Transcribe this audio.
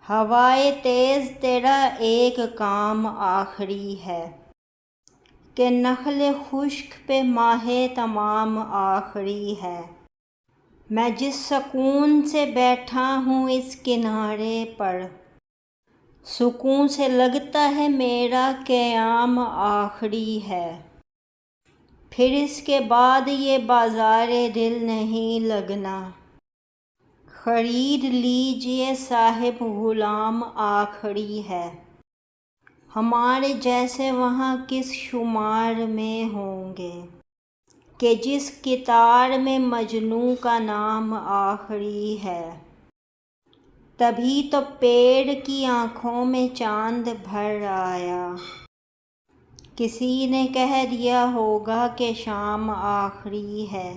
ہوائے تیز تیرا ایک کام آخری ہے، کہ نخل خشک پہ ماہ تمام آخری ہے۔ میں جس سکون سے بیٹھا ہوں اس کنارے پر، سکون سے لگتا ہے میرا قیام آخری ہے۔ پھر اس کے بعد یہ بازار دل نہیں لگنا، خرید لیجئے صاحب غلام آخری ہے۔ ہمارے جیسے وہاں کس شمار میں ہوں گے، کہ جس قطار میں مجنوں کا نام آخری ہے۔ تبھی تو پیڑ کی آنکھوں میں چاند بھر آیا، کسی نے کہہ دیا ہوگا کہ شام آخری ہے۔